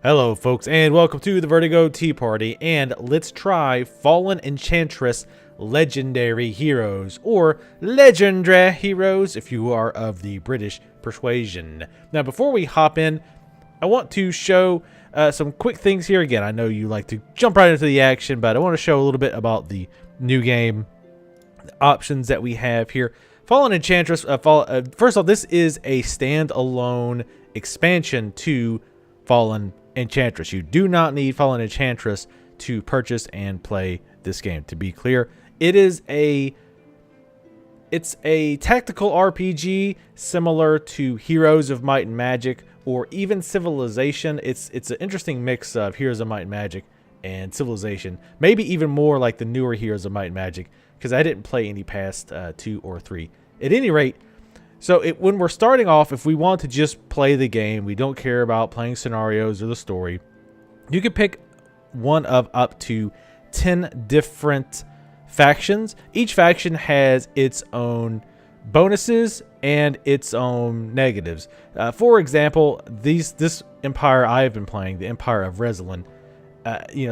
Hello folks, and welcome to the Vertigo Tea Party, and let's try Fallen Enchantress Legendary Heroes, or Legendary Heroes if you are of the British persuasion. Now before we hop in, I want to show some quick things here. Again, I know you like to jump right into the action, but I want to show a little bit about the new game options that we have here. Fallen Enchantress, first off, this is a standalone expansion to Fallen Enchantress. You do not need Fallen Enchantress to purchase and play this game. To be clear, it's a tactical RPG similar to Heroes of Might and Magic or even Civilization. It's an interesting mix of Heroes of Might and Magic and Civilization. Maybe even more like the newer Heroes of Might and Magic, because I didn't play any past 2 or 3. At any rate, so when we're starting off, if we want to just play the game, we don't care about playing scenarios or the story, you can pick one of up to 10 different factions. Each faction has its own bonuses and its own negatives. For example, this empire I have been playing, the Empire of Rezelin,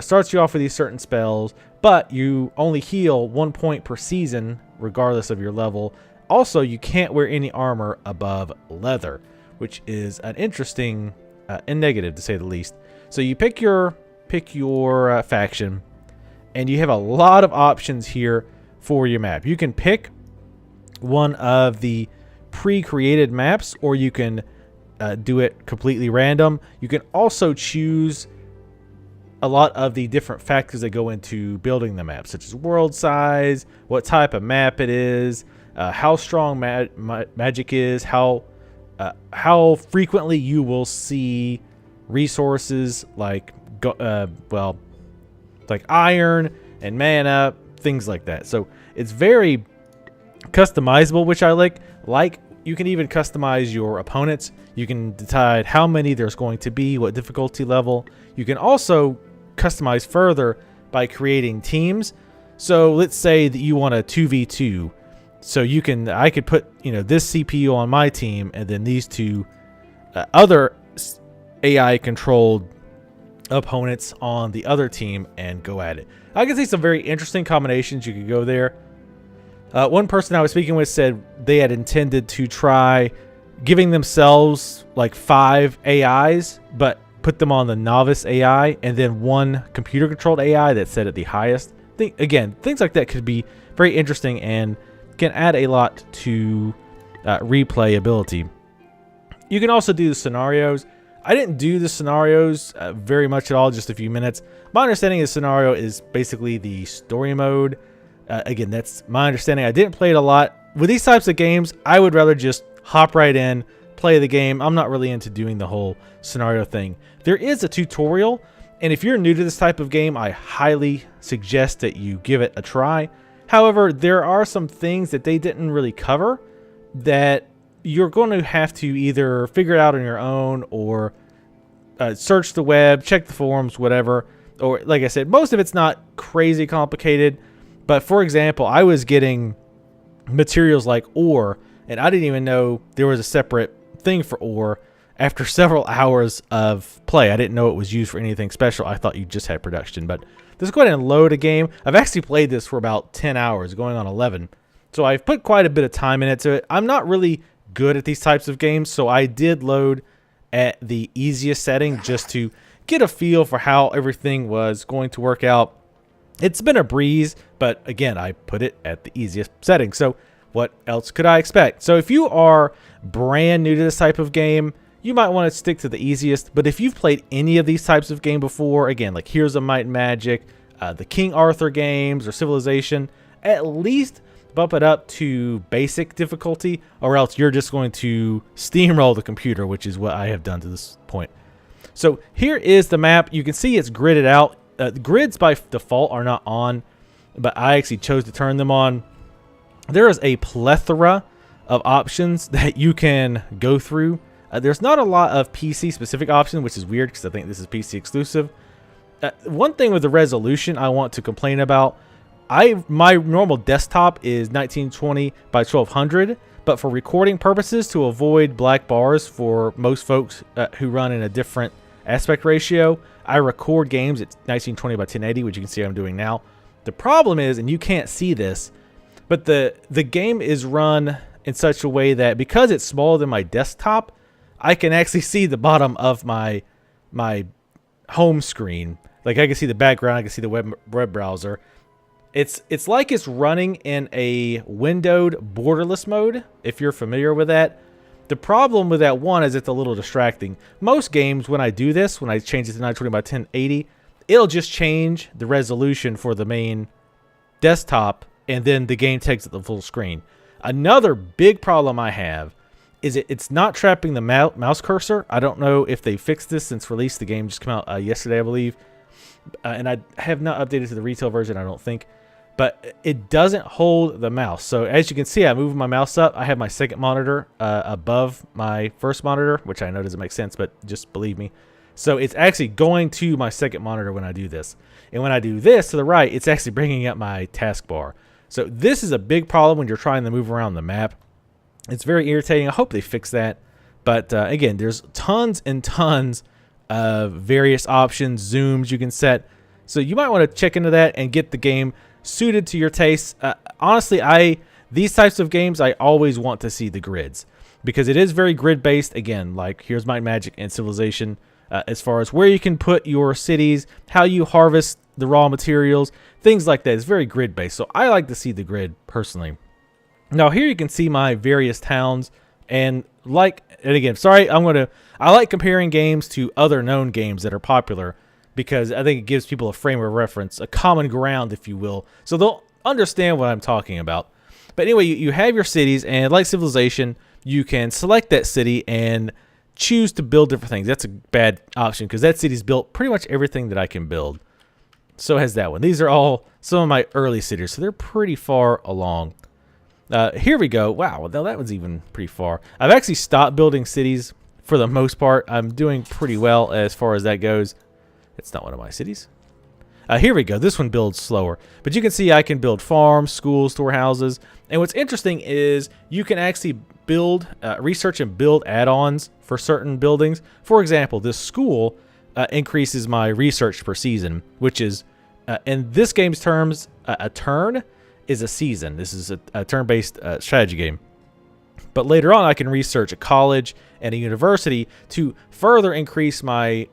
starts you off with these certain spells, but you only heal 1 point per season regardless of your level. Also, you can't wear any armor above leather, which is an interesting and negative to say the least. So you pick your faction, and you have a lot of options here for your map. You can pick one of the pre-created maps, or you can do it completely random. You can also choose a lot of the different factors that go into building the map, such as world size, what type of map it is, how strong magic is, how frequently you will see resources like iron and mana, things like that. So it's very customizable, which I like. You can even customize your opponents. You can decide how many there's going to be, what difficulty level. You can also customize further by creating teams. So let's say that you want a 2v2. So I could put, this CPU on my team, and then these two other AI controlled opponents on the other team, and go at it. I can see some very interesting combinations you could go there. One person I was speaking with said they had intended to try giving themselves like 5 AIs, but put them on the novice AI, and then 1 computer controlled AI that's set at the highest. Again, things like that could be very interesting and can add a lot to replayability. You can also do the scenarios. I didn't do the scenarios very much at all, just a few minutes. My understanding of the scenario is basically the story mode. Again, that's my understanding. I didn't play it a lot. With these types of games, I would rather just hop right in, play the game. I'm not really into doing the whole scenario thing. There is a tutorial, and if you're new to this type of game, I highly suggest that you give it a try. However, there are some things that they didn't really cover that you're going to have to either figure it out on your own, or search the web, check the forums, whatever. Or like I said, most of it's not crazy complicated. But for example, I was getting materials like ore, and I didn't even know there was a separate thing for ore after several hours of play. I didn't know it was used for anything special. I thought you just had production. But let's go ahead and load a game. I've actually played this for about 10 hours, going on 11. So I've put quite a bit of time into it. I'm not really good at these types of games, so I did load at the easiest setting just to get a feel for how everything was going to work out. It's been a breeze, but again, I put it at the easiest setting. So what else could I expect? So if you are brand new to this type of game, you might want to stick to the easiest. But if you've played any of these types of game before, again, like Heroes of Might and Magic, the King Arthur games, or Civilization, at least bump it up to basic difficulty, or else you're just going to steamroll the computer, which is what I have done to this point. So here is the map. You can see it's gridded out. The grids by default are not on, but I actually chose to turn them on. There is a plethora of options that you can go through. There's not a lot of PC specific options, which is weird because I think this is PC exclusive. One thing with the resolution I want to complain about, my normal desktop is 1920 by 1200, but for recording purposes, to avoid black bars for most folks who run in a different aspect ratio. I record games at 1920 by 1080, which you can see I'm doing now. The problem is, and you can't see this, but the game is run in such a way that because it's smaller than my desktop, I can actually see the bottom of my home screen. Like I can see the background, I can see the web browser. It's like it's running in a windowed borderless mode, if you're familiar with that. The problem with that one is it's a little distracting. Most games, when I do this, when I change it to 920 by 1080, it'll just change the resolution for the main desktop, and then the game takes it the full screen. Another big problem I have is it's not trapping the mouse cursor. I don't know if they fixed this since release. The game just came out yesterday, I believe. And I have not updated to the retail version, I don't think. But it doesn't hold the mouse. So as you can see, I move my mouse up. I have my second monitor above my first monitor, which I know doesn't make sense, but just believe me. So it's actually going to my second monitor when I do this. And when I do this to the right, it's actually bringing up my taskbar. So this is a big problem when you're trying to move around the map. It's very irritating. I hope they fix that. But again, there's tons and tons of various options, zooms you can set. So you might want to check into that and get the game suited to your tastes. Honestly, these types of games, I always want to see the grids because it is very grid based. Again, like Here's Might and Magic and Civilization, as far as where you can put your cities, how you harvest the raw materials, things like that. It's very grid based. So I like to see the grid personally. Now here you can see my various towns, and again, sorry, I like comparing games to other known games that are popular, because I think it gives people a frame of reference, a common ground, if you will, so they'll understand what I'm talking about. But anyway, you have your cities, and like Civilization, you can select that city and choose to build different things. That's a bad option because that city's built pretty much everything that I can build. So has that one. These are all some of my early cities, so they're pretty far along. Here we go. Wow, now that one's even pretty far. I've actually stopped building cities for the most part. I'm doing pretty well as far as that goes. It's not one of my cities. Here we go. This one builds slower. But you can see I can build farms, schools, storehouses. And what's interesting is you can actually build, research and build add-ons for certain buildings. For example, this school increases my research per season, which is, in this game's terms, a turn is a season. This is a turn-based strategy game. But later on, I can research a college and a university to further increase my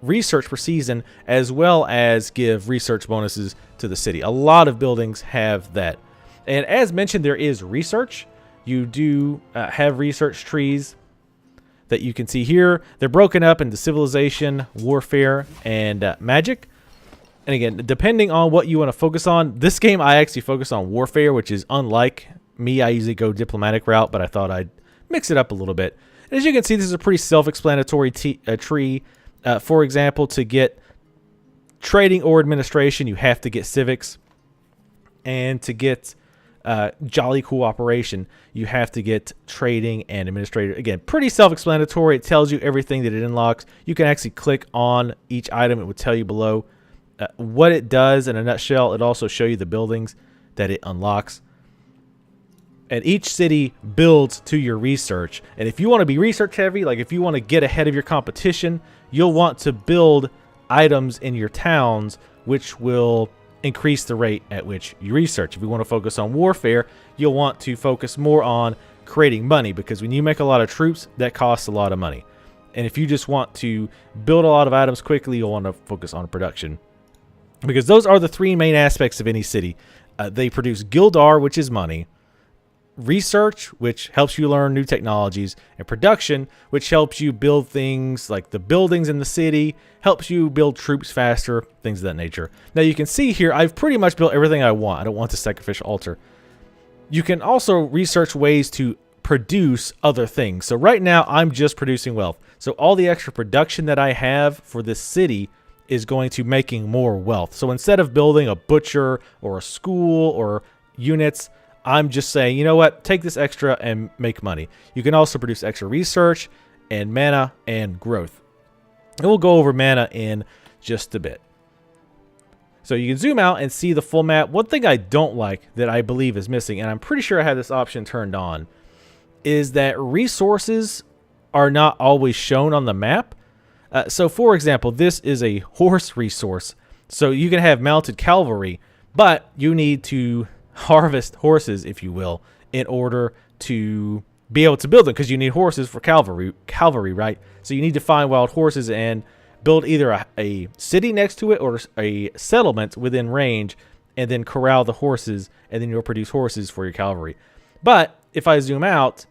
research per season, as well as give research bonuses to the city. A lot of buildings have that. And as mentioned, there is research. You do have research trees that you can see here. They're broken up into civilization, warfare, and magic. And again, depending on what you want to focus on, this game I actually focus on warfare, which is unlike me. I usually go diplomatic route, but I thought I'd mix it up a little bit. And as you can see, this is a pretty self-explanatory tree. For example, to get trading or administration, you have to get civics. And to get jolly cooperation, you have to get trading and administrator. Again, pretty self-explanatory. It tells you everything that it unlocks. You can actually click on each item. It would tell you below what it does in a nutshell. It also shows you the buildings that it unlocks. And each city builds to your research. And if you want to be research heavy, like if you want to get ahead of your competition, you'll want to build items in your towns, which will increase the rate at which you research. If you want to focus on warfare, you'll want to focus more on creating money, because when you make a lot of troops, that costs a lot of money. And if you just want to build a lot of items quickly, you'll want to focus on production, because those are the three main aspects of any city. They produce Gildar, which is money, research, which helps you learn new technologies, and production, which helps you build things like the buildings in the city, helps you build troops faster, things of that nature. Now you can see here, I've pretty much built everything I want. I don't want the sacrificial altar. You can also research ways to produce other things. So right now I'm just producing wealth. So all the extra production that I have for this city is going to making more wealth. So instead of building a butcher or a school or units, I'm just saying, you know what, take this extra and make money. You can also produce extra research and mana and growth. And we'll go over mana in just a bit. So you can zoom out and see the full map. One thing I don't like that I believe is missing, and I'm pretty sure I have this option turned on, is that resources are not always shown on the map. So, for example, this is a horse resource. So you can have mounted cavalry, but you need to harvest horses, if you will, in order to be able to build them, because you need horses for cavalry, right? So you need to find wild horses and build either a city next to it or a settlement within range, and then corral the horses, and then you'll produce horses for your cavalry. But if I zoom out,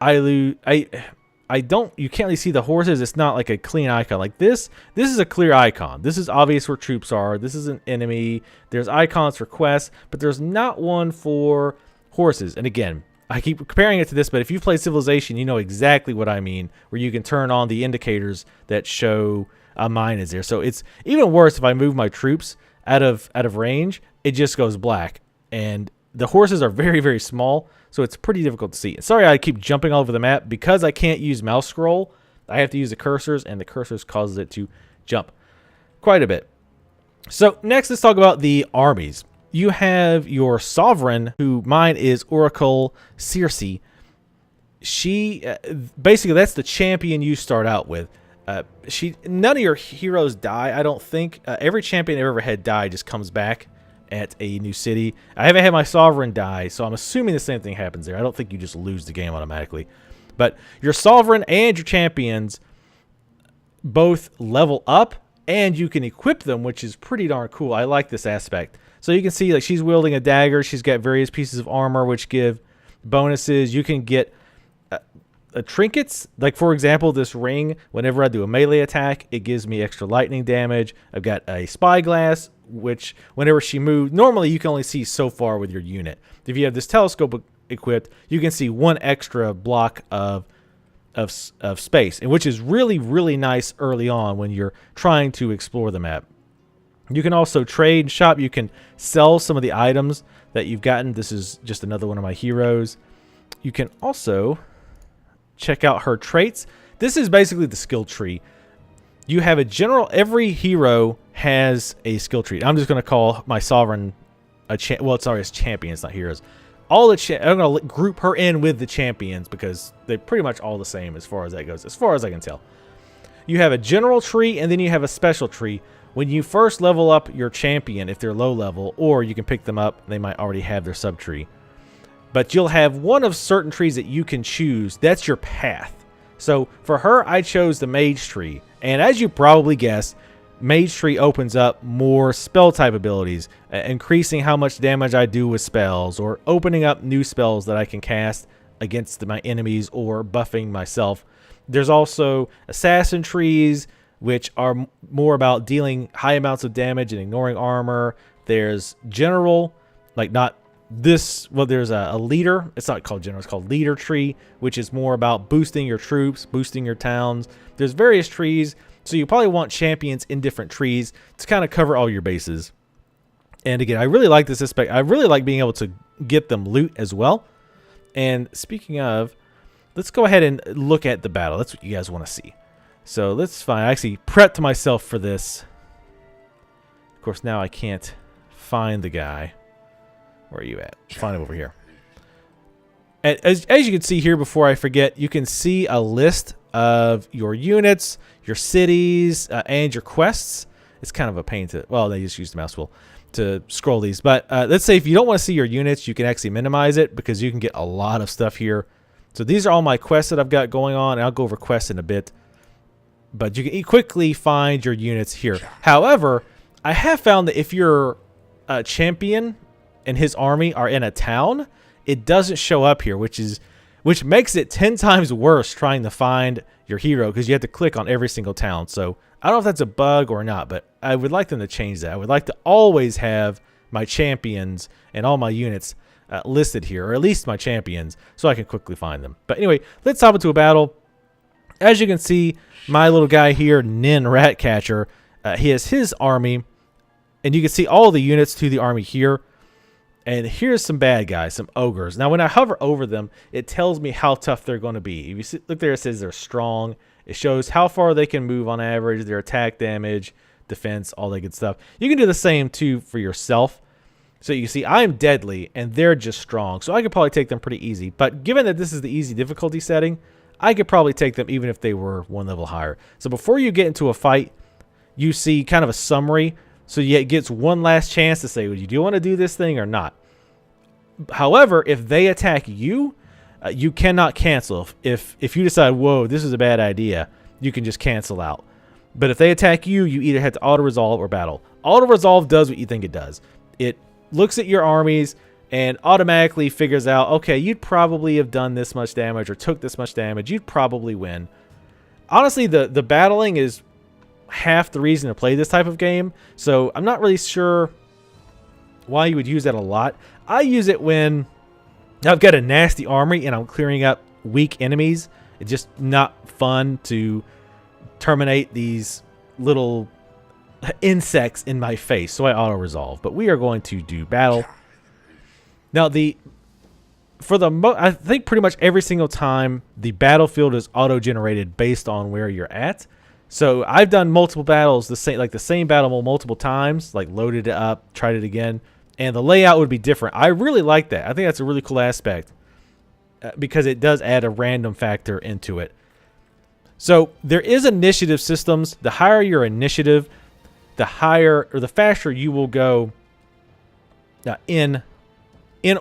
you can't really see the horses. It's not like a clean icon. Like this is a clear icon. This is obvious where troops are. This is an enemy. There's icons for quests, but there's not one for horses. And again, I keep comparing it to this, but if you've played Civilization, you know exactly what I mean, where you can turn on the indicators that show a mine is there. So it's even worse if I move my troops out of range, it just goes black. And the horses are very, very small, so it's pretty difficult to see. Sorry I keep jumping all over the map. Because I can't use mouse scroll, I have to use the cursors, and the cursors causes it to jump quite a bit. So next, let's talk about the armies. You have your sovereign, who mine is Oracle Circe. She basically, that's the champion you start out with. None of your heroes die, I don't think. Every champion I've ever had die just comes back at a new city. I haven't had my sovereign die, so I'm assuming the same thing happens there. I don't think you just lose the game automatically. But your sovereign and your champions both level up, and you can equip them, which is pretty darn cool. I like this aspect. So you can see, like, she's wielding a dagger. She's got various pieces of armor which give bonuses. You can get trinkets. Like, for example, this ring, whenever I do a melee attack, it gives me extra lightning damage. I've got a spyglass, which whenever she moves, normally you can only see so far with your unit. If you have this telescope equipped, you can see one extra block of space, and which is really, really nice early on when you're trying to explore the map. You can also trade and shop. You can sell some of the items that you've gotten. This is just another one of my heroes. You can also check out her traits. This is basically the skill tree. You have a general, every hero has a skill tree. I'm just going to call my sovereign it's champions, not heroes. I'm going to group her in with the champions because they're pretty much all the same as far as that goes, as far as I can tell. You have a general tree, and then you have a special tree. When you first level up your champion, if they're low level, or you can pick them up, they might already have their sub tree. But you'll have one of certain trees that you can choose. That's your path. So for her, I chose the mage tree. And as you probably guessed, mage tree opens up more spell type abilities, increasing how much damage I do with spells, or opening up new spells that I can cast against my enemies or buffing myself. There's also assassin trees, which are more about dealing high amounts of damage and ignoring armor. There's general, like not this, well, there's a leader. It's not called general, it's called leader tree, which is more about boosting your troops, boosting your towns. There's various trees, so you probably want champions in different trees to kind of cover all your bases. And again, I really like this aspect. I really like being able to get them loot as well. And speaking of, let's go ahead and look at the battle. That's what you guys want to see. So let's find, I actually prepped myself for this. Of course, now I can't find the guy. Where are you at? Find him over here. And as you can see here, before I forget, you can see a list of your units, your cities, and your quests. It's kind of a pain to, well, they just use the mouse wheel to scroll these. But let's say if you don't want to see your units, you can actually minimize it because you can get a lot of stuff here. So these are all my quests that I've got going on, and I'll go over quests in a bit. But you can quickly find your units here. However, I have found that if your champion and his army are in a town, it doesn't show up here, which makes it 10 times worse trying to find your hero because you have to click on every single town. So I don't know if that's a bug or not, but I would like them to change that. I would like to always have my champions and all my units listed here, or at least my champions, so I can quickly find them. But anyway, let's hop into a battle. As you can see, my little guy here, Nin Ratcatcher, he has his army, and you can see all the units to the army here. And here's some bad guys, some ogres. Now, when I hover over them, it tells me how tough they're going to be. If you see, look there, it says they're strong. It shows how far they can move on average, their attack damage, defense, all that good stuff. You can do the same, too, for yourself. So you can see I'm deadly, and they're just strong. So I could probably take them pretty easy. But given that this is the easy difficulty setting, I could probably take them even if they were 1 level higher. So before you get into a fight, you see kind of a summary. So it gets one last chance to say, well, do you want to do this thing or not? However, if they attack you, you cannot cancel. If you decide, whoa, this is a bad idea, you can just cancel out. But if they attack you, you either have to auto-resolve or battle. Auto-resolve does what you think it does. It looks at your armies and automatically figures out, okay, you'd probably have done this much damage or took this much damage. You'd probably win. Honestly, the battling is half the reason to play this type of game. So I'm not really sure why you would use that a lot. I use it when I've got a nasty army and I'm clearing up weak enemies. It's just not fun to terminate these little insects in my face. So I auto-resolve. But we are going to do battle. Now, I think pretty much every single time the battlefield is auto-generated based on where you're at. So I've done multiple battles, the same battle multiple times, like loaded it up, tried it again, and the layout would be different. I really like that. I think that's a really cool aspect because it does add a random factor into it. So there is initiative systems. The higher your initiative, the higher or the faster you will go in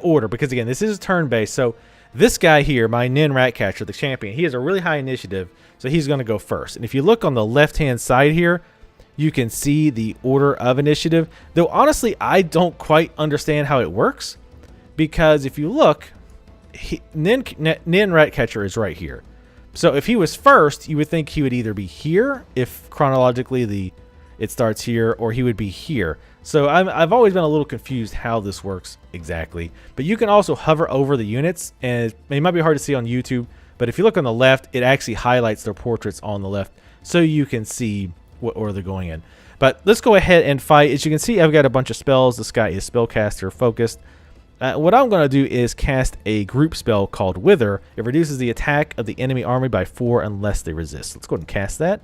order, because again, this is turn-based. So this guy here, my Nin Ratcatcher, the champion, he has a really high initiative, so he's going to go first. And if you look on the left-hand side here, you can see the order of initiative. Though honestly, I don't quite understand how it works, because if you look, Nin Ratcatcher is right here. So if he was first, you would think he would either be here, if chronologically it starts here, or he would be here. So I've always been a little confused how this works exactly. But you can also hover over the units, and it might be hard to see on YouTube, but if you look on the left, it actually highlights their portraits on the left so you can see what order they're going in. But let's go ahead and fight. As you can see, I've got a bunch of spells. This guy is spellcaster focused. What I'm going to do is cast a group spell called Wither. It reduces the attack of the enemy army by 4 unless they resist. Let's go ahead and cast that.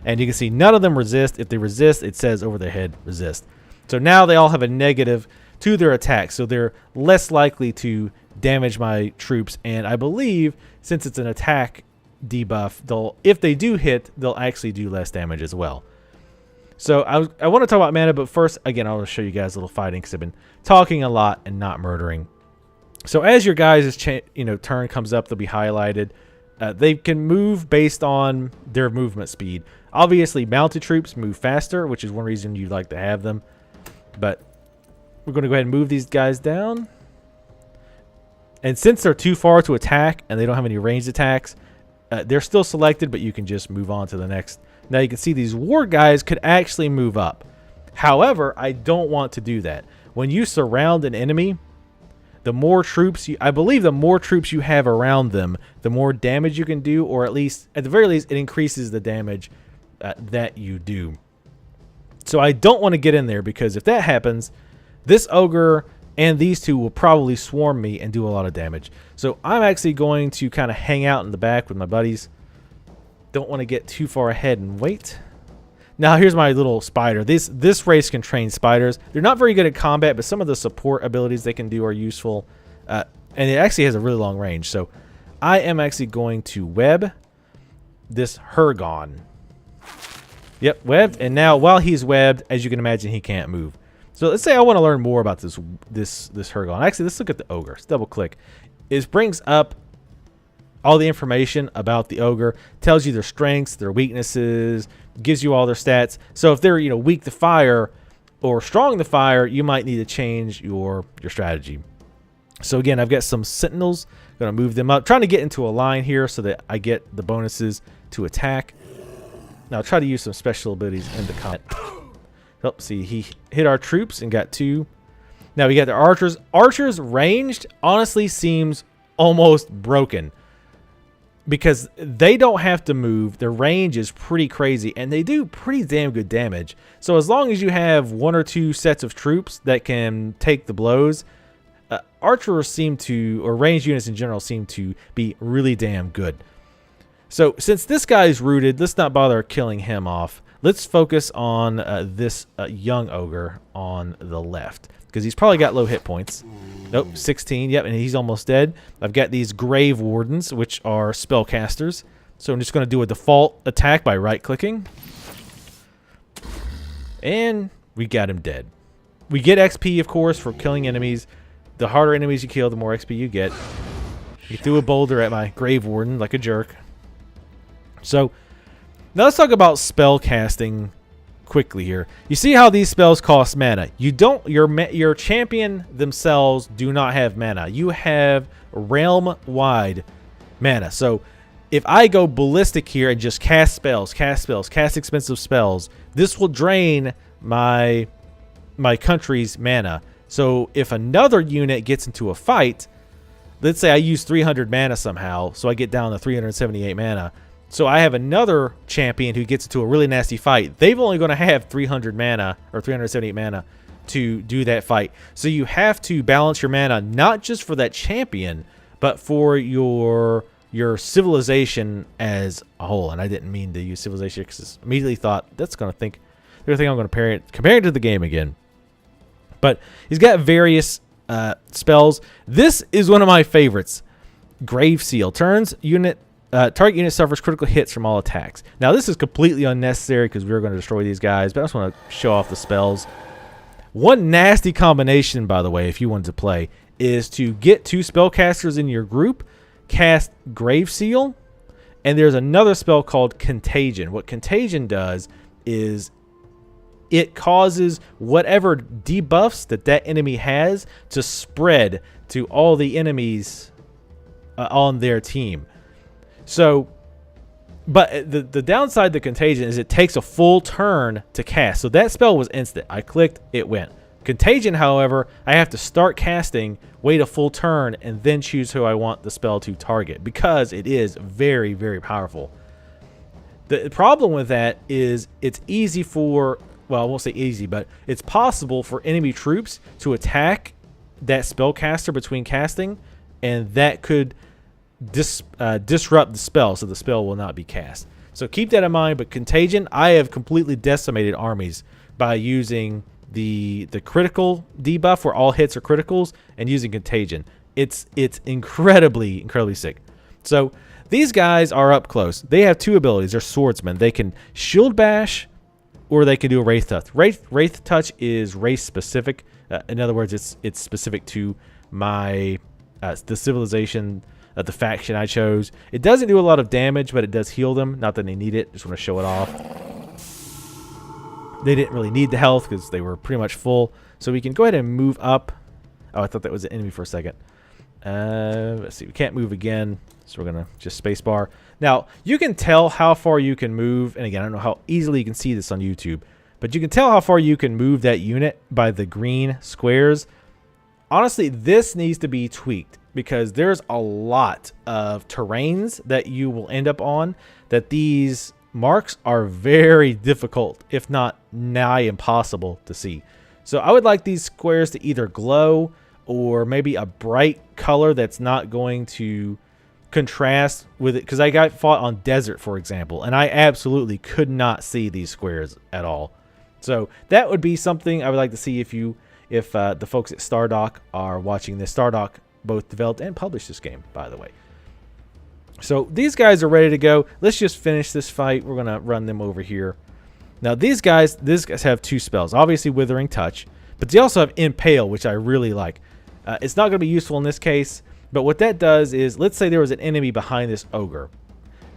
And you can see none of them resist. If they resist, it says over their head, resist. So now they all have a negative to their attack. So they're less likely to damage my troops. And I believe since it's an attack debuff, if they do hit, they'll actually do less damage as well. So I want to talk about mana, but first, again, I want to show you guys a little fighting because I've been talking a lot and not murdering. So as your guys' turn comes up, they'll be highlighted. They can move based on their movement speed. Obviously, mounted troops move faster, which is one reason you'd like to have them. But we're going to go ahead and move these guys down. And since they're too far to attack and they don't have any ranged attacks, they're still selected, but you can just move on to the next. Now you can see these war guys could actually move up. However, I don't want to do that. When you surround an enemy, the more troops I believe the more troops you have around them, the more damage you can do, or at the very least, it increases the damage that you do. So I don't want to get in there, because if that happens, this ogre and these two will probably swarm me and do a lot of damage. So I'm actually going to kind of hang out in the back with my buddies. Don't want to get too far ahead and wait. Now here's my little spider. This race can train spiders. They're not very good at combat, but some of the support abilities they can do are useful. And it actually has a really long range. So I am actually going to web this hergon. Yep, webbed. And now while he's webbed, as you can imagine, he can't move. So let's say I want to learn more about this hergon. Actually, let's look at the ogre. Let's double click. It brings up all the information about the ogre, tells you their strengths, their weaknesses, gives you all their stats. So if they're weak to fire or strong to fire, you might need to change your strategy. So again, I've got some sentinels. Going to move them up, trying to get into a line here so that I get the bonuses to attack. Now I'll try to use some special abilities in the combat. Oh, see, he hit our troops and got 2. Now we got the archers. Archers ranged honestly seems almost broken, because they don't have to move. Their range is pretty crazy, and they do pretty damn good damage. So as long as you have 1 or 2 sets of troops that can take the blows, archers seem to, or ranged units in general, seem to be really damn good. So since this guy's rooted, let's not bother killing him off. Let's focus on this young ogre on the left, because he's probably got low hit points. Nope, 16. Yep, and he's almost dead. I've got these grave wardens, which are spellcasters. So I'm just going to do a default attack by right-clicking. And we got him dead. We get XP, of course, for killing enemies. The harder enemies you kill, the more XP you get. He threw a boulder at my grave warden like a jerk. So now let's talk about spell casting quickly here. You see how these spells cost mana. You don't. Your champion themselves do not have mana. You have realm-wide mana. So if I go ballistic here and just cast spells, cast expensive spells, this will drain my country's mana. So if another unit gets into a fight, let's say I use 300 mana somehow, so I get down to 378 mana. So I have another champion who gets into a really nasty fight. They've only going to have 300 mana or 378 mana to do that fight. So you have to balance your mana not just for that champion, but for your civilization as a whole. And I didn't mean to use civilization because I immediately thought they're going to think I'm going to compare it to the game again. But he's got various spells. This is one of my favorites. Grave Seal. Target unit suffers critical hits from all attacks. Now this is completely unnecessary because we're going to destroy these guys, but I just want to show off the spells. One nasty combination, by the way, if you wanted to play, is to get 2 spellcasters in your group, cast Grave Seal, and there's another spell called Contagion. What Contagion does is it causes whatever debuffs that enemy has to spread to all the enemies on their team. So, but the downside to Contagion is it takes a full turn to cast. So that spell was instant. I clicked, it went. Contagion, however, I have to start casting, wait a full turn, and then choose who I want the spell to target, because it is very, very powerful. The problem with that is it's easy for... well, I won't say easy, but it's possible for enemy troops to attack that spellcaster between casting, and that could disrupt the spell, so the spell will not be cast. So keep that in mind. But Contagion, I have completely decimated armies by using the critical debuff where all hits are criticals and using Contagion. It's incredibly sick. So these guys are up close. They have 2 abilities. They're swordsmen. They can shield bash, or they can do a Wraith Touch. Wraith Touch is race specific. In other words, it's specific to my the civilization, the faction I chose. It doesn't do a lot of damage, but it does heal them. Not that they need it. Just want to show it off. They didn't really need the health because they were pretty much full. So we can go ahead and move up. Oh, I thought that was an enemy for a second. Let's see. We can't move again, so we're going to just spacebar. Now, you can tell how far you can move. And again, I don't know how easily you can see this on YouTube, but you can tell how far you can move that unit by the green squares. Honestly, this needs to be tweaked because there's a lot of terrains that you will end up on that these marks are very difficult, if not nigh impossible to see. So I would like these squares to either glow or maybe a bright color that's not going to contrast with it, because I got fought on desert, for example, and I absolutely could not see these squares at all. So that would be something I would like to see if the folks at Stardock are watching this. Stardock both developed and published this game, by the way. So these guys are ready to go. Let's just finish this fight. We're going to run them over here. Now these guys have 2 spells. Obviously Withering Touch, but they also have Impale, which I really like. It's not going to be useful in this case, but what that does is, let's say there was an enemy behind this ogre.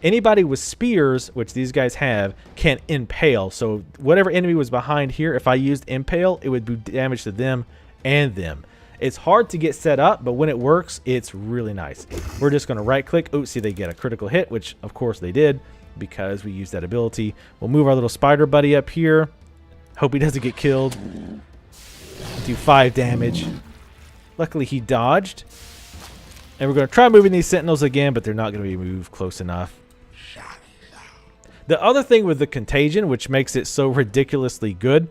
Anybody with spears, which these guys have, can impale. So whatever enemy was behind here, if I used Impale, it would do damage to them and them. It's hard to get set up, but when it works, it's really nice. We're just going to right click. Oh, see, they get a critical hit, which of course they did because we used that ability. We'll move our little spider buddy up here. Hope he doesn't get killed. Do 5 damage. Luckily, he dodged. And we're going to try moving these sentinels again, but they're not going to be moved close enough. The other thing with the Contagion, which makes it so ridiculously good,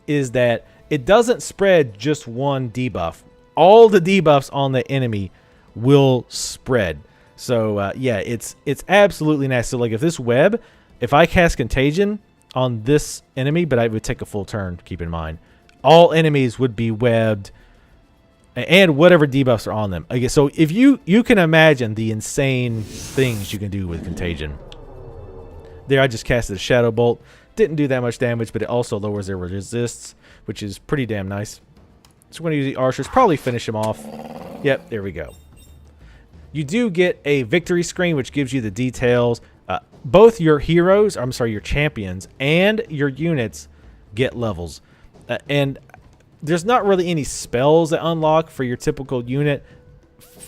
is that it doesn't spread just one debuff. All the debuffs on the enemy will spread. So yeah, it's absolutely nasty. So like if this web, if I cast Contagion on this enemy, but I would take a full turn, keep in mind, all enemies would be webbed and whatever debuffs are on them. Okay, so if you can imagine the insane things you can do with Contagion. There I just casted a Shadow Bolt. Didn't do that much damage, but it also lowers their resists, which is pretty damn nice. So we're going to use the archers, probably finish him off. Yep, there we go. You do get a victory screen, which gives you the details. Both your heroes, I'm sorry, your champions, and your units get levels. And there's not really any spells that unlock for your typical unit.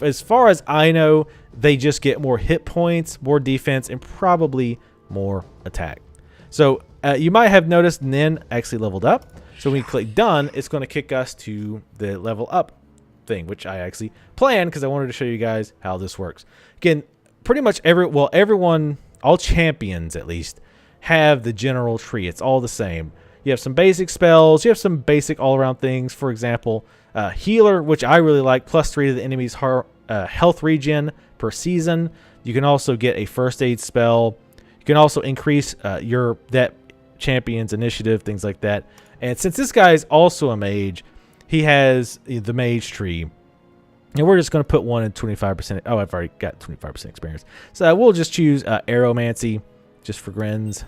As far as I know, they just get more hit points, more defense, and probably more attack. So you might have noticed Nin actually leveled up. So when you click done, it's going to kick us to the level up thing, which I actually planned because I wanted to show you guys how this works. Again, pretty much everyone, all champions at least, have the general tree. It's all the same. You have some basic spells. You have some basic all-around things. For example, healer, which I really like, +3 to the enemy's health regen per season. You can also get a first aid spell. You can also increase that champion's initiative, things like that. And since this guy is also a mage, he has the mage tree. And we're just going to put one in 25%. Oh, I've already got 25% experience. So we'll just choose Aeromancy just for grins.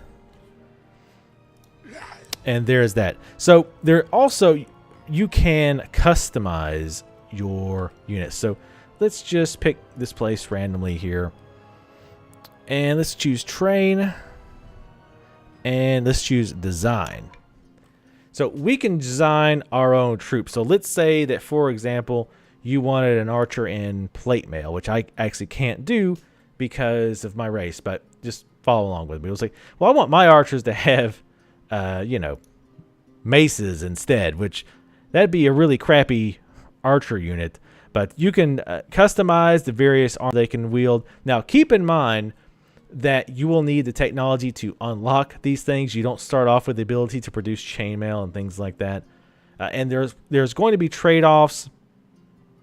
And there's that. So there also, you can customize your units. So let's just pick this place randomly here. And let's choose train. And let's choose design. So we can design our own troops. So let's say that, for example, you wanted an archer in plate mail, which I actually can't do because of my race, but just follow along with me. It was like, well, I want my archers to have, maces instead, which that'd be a really crappy archer unit. But you can customize the various arms they can wield. Now, keep in mind that you will need the technology to unlock these things. You don't start off with the ability to produce chainmail and things like that. And there's going to be trade-offs.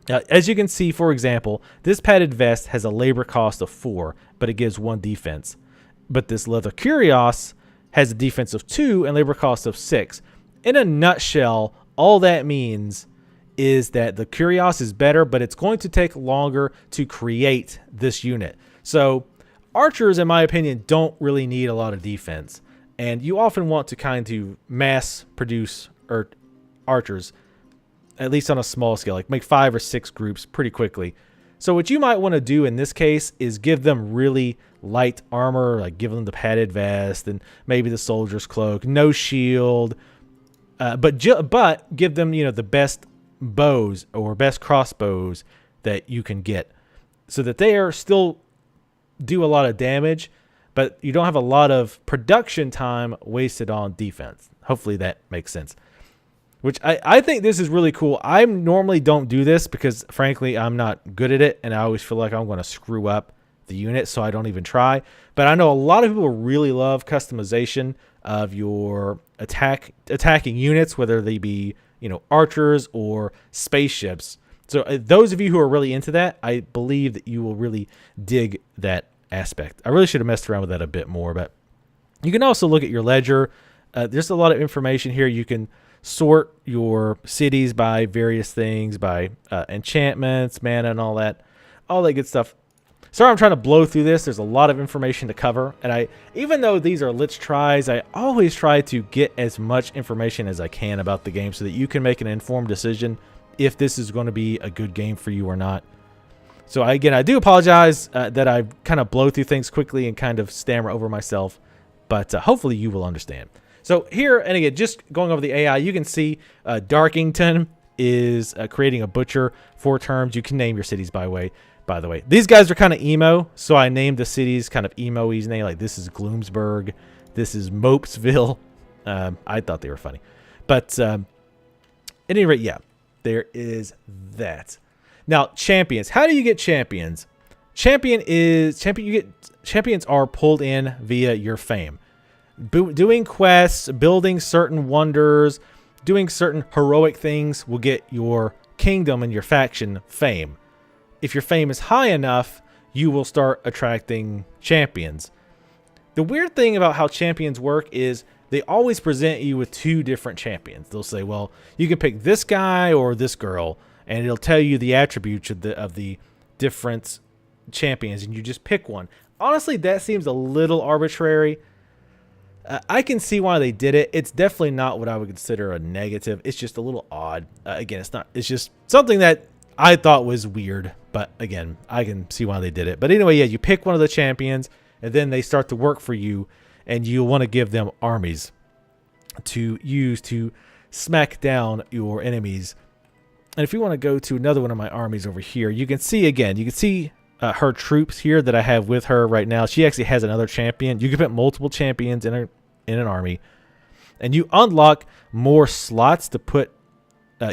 As you can see, for example, this padded vest has a labor cost of 4, but it gives 1 defense. But this leather cuirass has a defense of 2 and labor cost of 6. In a nutshell, all that means is that the cuirass is better, but it's going to take longer to create this unit. So archers, in my opinion, don't really need a lot of defense. And you often want to kind of mass produce archers, at least on a small scale, like make 5 or 6 groups pretty quickly. So what you might want to do in this case is give them really light armor, like give them the padded vest and maybe the soldier's cloak, no shield, but give them, the best bows or best crossbows that you can get, so that they are still do a lot of damage, but you don't have a lot of production time wasted on defense. Hopefully that makes sense. Which I think this is really cool. I normally don't do this because, frankly, I'm not good at it, and I always feel like I'm going to screw up the unit, so I don't even try. But I know a lot of people really love customization of your attacking units, whether they be archers or spaceships. So those of you who are really into that, I believe that you will really dig that aspect. I really should have messed around with that a bit more, but you can also look at your ledger. There's a lot of information here. You can sort your cities by various things, by enchantments, mana, and all that good stuff. Sorry, I'm trying to blow through this. There's a lot of information to cover, and even though these are lich tries, I always try to get as much information as I can about the game so that you can make an informed decision if this is going to be a good game for you or not. So I do apologize that I kind of blow through things quickly and kind of stammer over myself, but hopefully you will understand. So here, and again, just going over the AI, you can see Darkington is creating a butcher 4 terms. You can name your cities by the way. These guys are kind of emo, so I named the cities kind of emo-y name. Like this is Gloomsburg, this is Mopesville. I thought they were funny. But at any rate, yeah, there is that. Now, champions. How do you get champions? Champions are pulled in via your fame. Doing quests, building certain wonders, doing certain heroic things will get your kingdom and your faction fame. If your fame is high enough, you will start attracting champions. The weird thing about how champions work is they always present you with 2 different champions. They'll say, well, you can pick this guy or this girl, and it'll tell you the attributes of the different champions, and you just pick one. Honestly, that seems a little arbitrary. I can see why they did it. It's definitely not what I would consider a negative. It's just a little odd. Again, it's not. It's just something that I thought was weird. But again, I can see why they did it. But anyway, yeah, you pick one of the champions, and then they start to work for you, and you want to give them armies to use to smack down your enemies. And if you want to go to another one of my armies over here, you can see again. You can see her troops here that I have with her right now. She actually has another champion. You can put multiple champions in an army, and you unlock more slots to put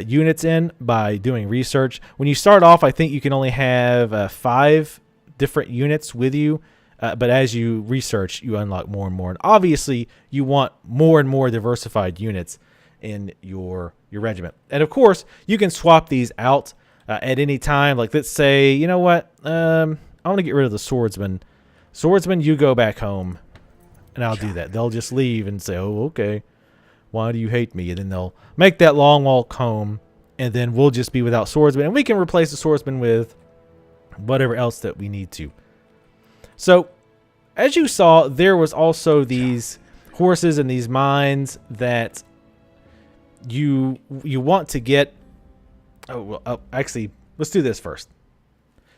units in by doing research. When you start off, I think you can only have 5 different units with you, but as you research, you unlock more and more. And obviously, you want more and more diversified units in your regiment. And of course, you can swap these out at any time. Like, let's say, you know what? I want to get rid of the swordsman. Swordsman, you go back home, and I'll do that. They'll just leave and say, oh, okay. Why do you hate me? And then they'll make that long walk home, and then we'll just be without swordsman. And we can replace the swordsman with whatever else that we need to. So, as you saw, there was also these horses and these mines that you want to get. Actually, let's do this first.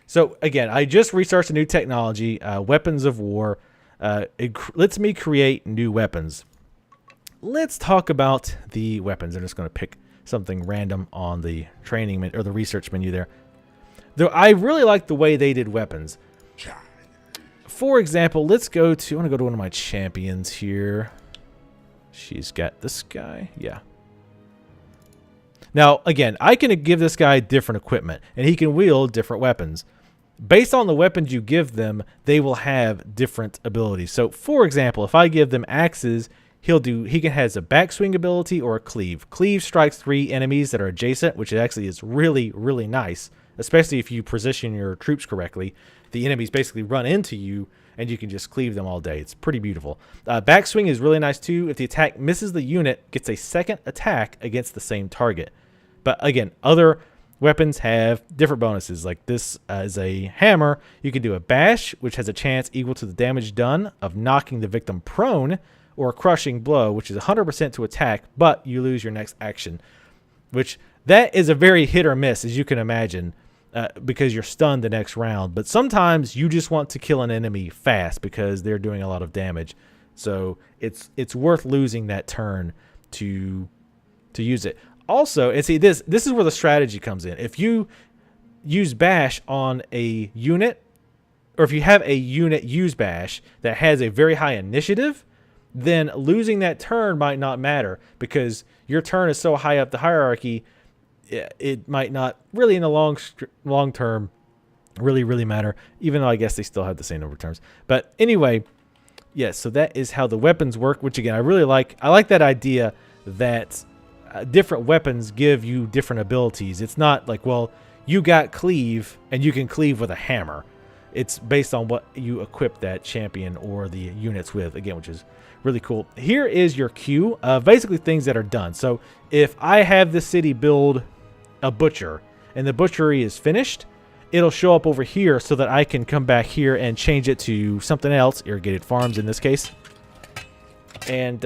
So again, I just researched a new technology, weapons of war. It lets me create new weapons. Let's talk about the weapons. I'm just going to pick something random on the training or the research menu there. Though I really like the way they did weapons. For example, let's go to, I want to go to one of my champions here. She's got this guy. Yeah. Now, again, I can give this guy different equipment, and he can wield different weapons. Based on the weapons you give them, they will have different abilities. So, for example, if I give them axes, he can has a backswing ability or a cleave. Cleave strikes 3 enemies that are adjacent, which actually is really, really nice, especially if you position your troops correctly. The enemies basically run into you, and you can just cleave them all day. It's pretty beautiful. Backswing is really nice too. If the attack misses the unit, gets a second attack against the same target. But again, other weapons have different bonuses. Like this is a hammer. You can do a bash, which has a chance equal to the damage done of knocking the victim prone, or a crushing blow, which is 100% to attack, but you lose your next action. Which that is a very hit or miss, as you can imagine, because you're stunned the next round. But sometimes you just want to kill an enemy fast because they're doing a lot of damage. So it's worth losing that turn to use it. Also, and see, this is where the strategy comes in. If you use bash on a unit, or if you have a unit use bash that has a very high initiative, then losing that turn might not matter because your turn is so high up the hierarchy, it might not really in the long term really matter, even though I guess they still have the same number of turns. But anyway, yes, so that is how the weapons work, which again, I really like. I like that idea that different weapons give you different abilities. It's not like, well, you got cleave and you can cleave with a hammer. It's based on what you equip that champion or the units with, again, which is really cool. Here is your queue of basically things that are done. So if I have this city build a butcher and the butchery is finished, it'll show up over here so that I can come back here and change it to something else, irrigated farms in this case, and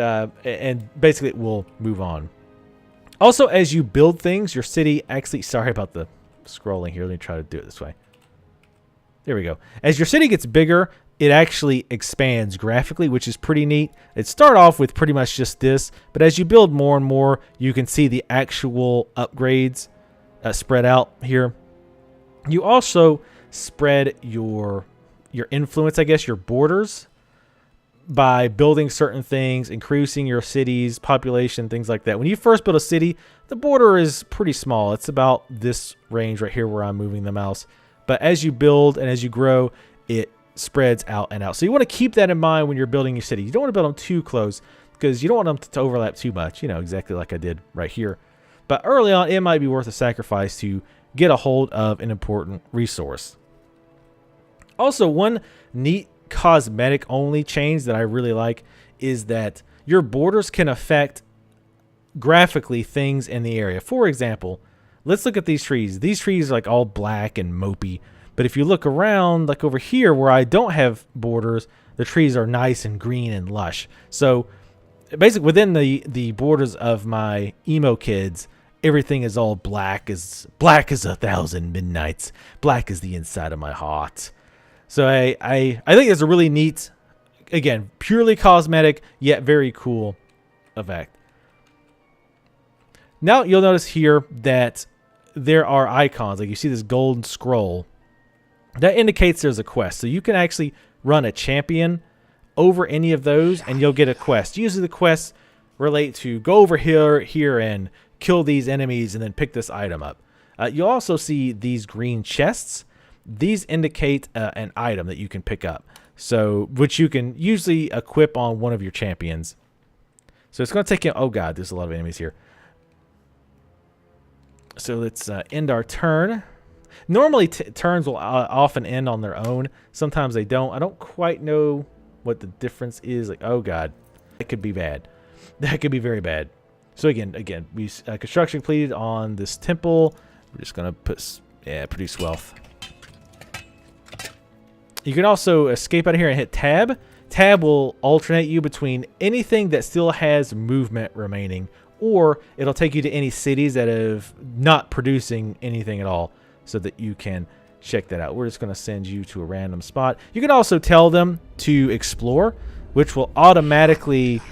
basically it will move on. Also, as you build things, your city actually, sorry about the scrolling here. Let me try to do it this way. There we go. As your city gets bigger, it actually expands graphically, which is pretty neat. It started off with pretty much just this, but as you build more and more, you can see the actual upgrades spread out here. You also spread your influence, I guess, your borders, by building certain things, increasing your city's population, things like that. When you first build a city, the border is pretty small. It's about this range right here where I'm moving the mouse. But as you build and as you grow, it spreads out and out. So you want to keep that in mind when you're building your city. You don't want to build them too close because you don't want them to overlap too much, you know, exactly like I did right here. But early on, it might be worth a sacrifice to get a hold of an important resource. Also, one neat cosmetic only change that I really like is that your borders can affect graphically things in the area. For example, let's look at these trees. These trees are like all black and mopey. But if you look around, like over here where I don't have borders, the trees are nice and green and lush. So basically within the borders of my emo kids, everything is all black as 1,000 midnights. Black is the inside of my heart. So I think it's a really neat, again, purely cosmetic, yet very cool effect. Now you'll notice here that there are icons. Like you see this golden scroll. That indicates there's a quest. So you can actually run a champion over any of those and you'll get a quest. Usually the quests relate to go over here and kill these enemies and then pick this item up. You'll also see these green chests. These indicate an item that you can pick up. So, which you can usually equip on one of your champions. So it's going to take you, oh god, there's a lot of enemies here. So let's end our turn. Normally turns will often end on their own. Sometimes they don't. I don't quite know what the difference is. Like, oh god, that could be bad. That could be very bad. So again, we construction completed on this temple. We're just gonna put produce wealth. You can also escape out of here and hit tab. Tab will alternate you between anything that still has movement remaining, or it'll take you to any cities that have not producing anything at all, so that you can check that out. We're just going to send you to a random spot. You can also tell them to explore, which will automatically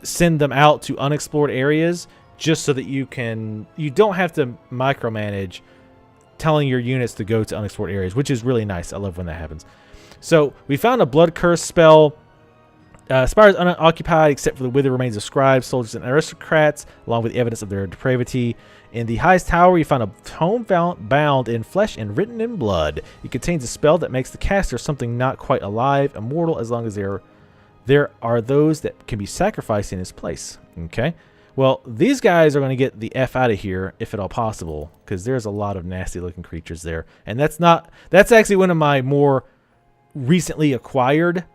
send them out to unexplored areas, just so that you don't have to micromanage telling your units to go to unexplored areas, which is really nice. I love when that happens. So we found a blood curse spell. Spire is unoccupied except for the withered remains of scribes, soldiers, and aristocrats, along with evidence of their depravity. In the highest tower, you find a tome bound in flesh and written in blood. It contains a spell that makes the caster something not quite alive, immortal, as long as there are those that can be sacrificed in his place. Okay. Well, these guys are going to get the F out of here, if at all possible, because there's a lot of nasty-looking creatures there, and that's actually one of my more recently acquired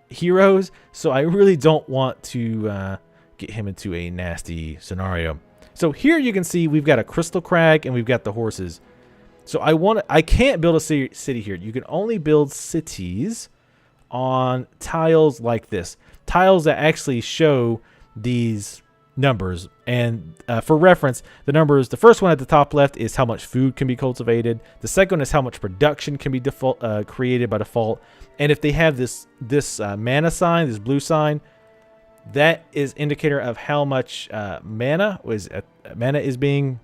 heroes, so I really don't want to get him into a nasty scenario. So here you can see we've got a crystal crag and we've got the horses. So I can't build a city here. You can only build cities on tiles like this, tiles that actually show these numbers. And for reference, the first one at the top left is how much food can be cultivated. The second one is how much production can be created by default. And if they have this mana sign, this blue sign, that is indicator of how much mana is being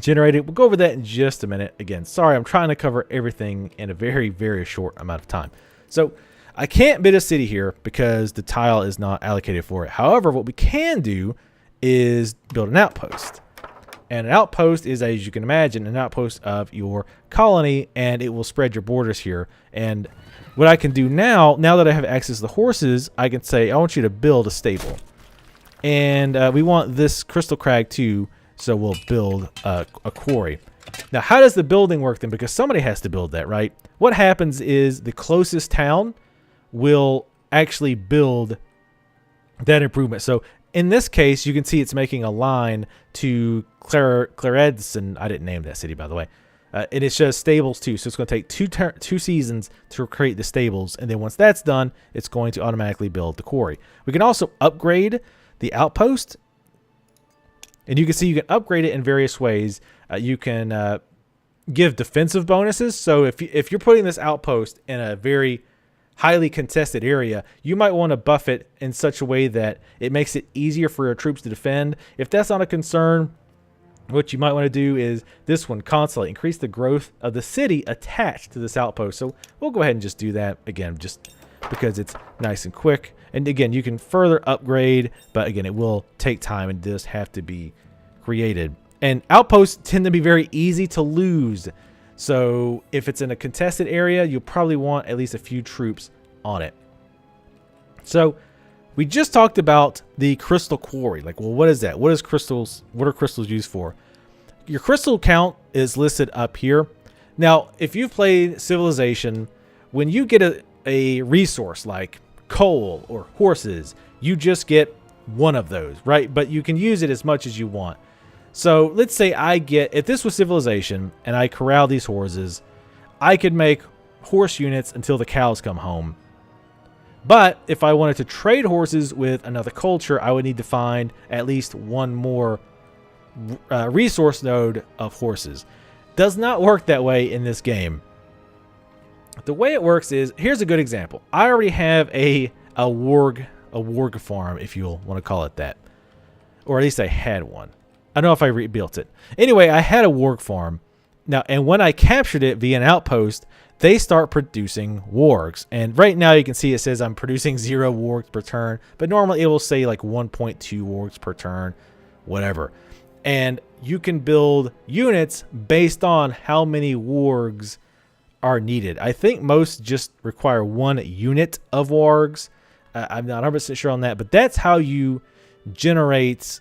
generated. We'll go over that in just a minute. Again, sorry, I'm trying to cover everything in a very, very short amount of time. So I can't build a city here because the tile is not allocated for it. However, what we can do is build an outpost. And an outpost is, as you can imagine, an outpost of your colony, and it will spread your borders here. And what I can do now that I have access to the horses, I can say, I want you to build a stable. And we want this crystal crag too, so we'll build a quarry. Now, how does the building work then? Because somebody has to build that, right? What happens is the closest town will actually build that improvement. So in this case, you can see it's making a line to Claredson. I didn't name that city, by the way. And it's just stables too. So it's going to take two seasons to create the stables. And then once that's done, it's going to automatically build the quarry. We can also upgrade the outpost. And you can see you can upgrade it in various ways. You can give defensive bonuses. So if you're putting this outpost in a very highly contested area, you might want to buff it in such a way that it makes it easier for your troops to defend. If that's not a concern, what you might want to do is this one, constantly increase the growth of the city attached to this outpost. So we'll go ahead and just do that again, just because it's nice and quick. And again, you can further upgrade, but again, it will take time and does have to be created. And outposts tend to be very easy to lose. So if it's in a contested area, you'll probably want at least a few troops on it. So we just talked about the crystal quarry. Like, well, what is that? What are crystals used for? Your crystal count is listed up here. Now, if you've played Civilization, when you get a resource like coal or horses, you just get one of those, right? But you can use it as much as you want. So let's say if this was civilization and I corral these horses, I could make horse units until the cows come home. But if I wanted to trade horses with another culture, I would need to find at least one more resource node of horses. Does not work that way in this game. The way it works is, here's a good example. I already have a warg farm, if you'll want to call it that. Or at least I had one. I don't know if I rebuilt it. Anyway, I had a warg farm. Now, and when I captured it via an outpost, they start producing wargs. And right now you can see it says I'm producing 0 wargs per turn, but normally it will say like 1.2 wargs per turn, whatever. And you can build units based on how many wargs are needed. I think most just require 1 unit of wargs. I'm not 100% sure on that, but that's how you generate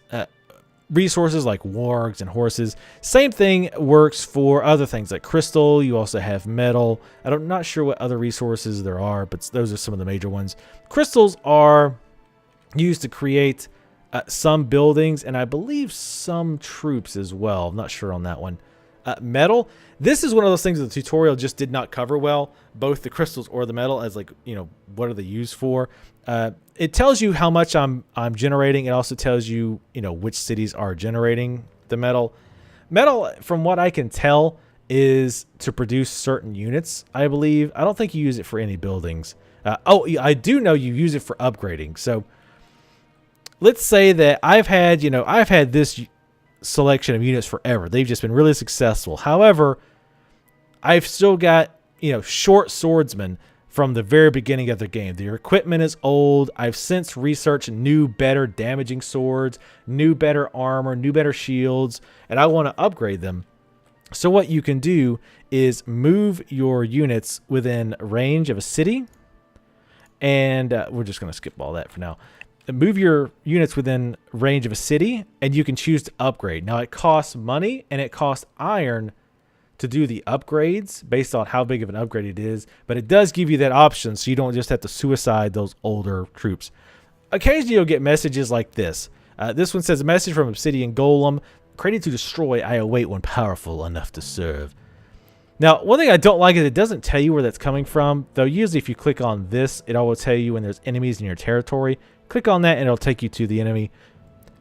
resources like wargs and horses. Same thing works for other things like crystal. You also have metal. I'm not sure what other resources there are, but those are some of the major ones. Crystals are used to create some buildings, and I believe some troops as well. I'm not sure on that one. Metal. This is one of those things that the tutorial just did not cover well, both the crystals or the metal, as like, you know, what are they used for? It tells you how much I'm generating. It also tells you, you know, which cities are generating the metal. Metal, from what I can tell, is to produce certain units, I believe. I don't think you use it for any buildings. I do know you use it for upgrading. So let's say that I've had this selection of units forever. They've just been really successful. However, I've still got, short swordsmen from the very beginning of the game. Their equipment is old. I've since researched new, better damaging swords, new, better armor, new, better shields, and I want to upgrade them. So what you can do is move your units within range of a city, and we're just going to skip all that for now. Move your units within range of a city, and you can choose to upgrade. Now, it costs money, and it costs iron to do the upgrades based on how big of an upgrade it is, but it does give you that option so you don't just have to suicide those older troops. Occasionally, you'll get messages like this. This one says, a message from Obsidian Golem, created to destroy, I await one powerful enough to serve. Now, one thing I don't like is it doesn't tell you where that's coming from, though usually if you click on this, it will tell you when there's enemies in your territory. Click on that and it'll take you to the enemy.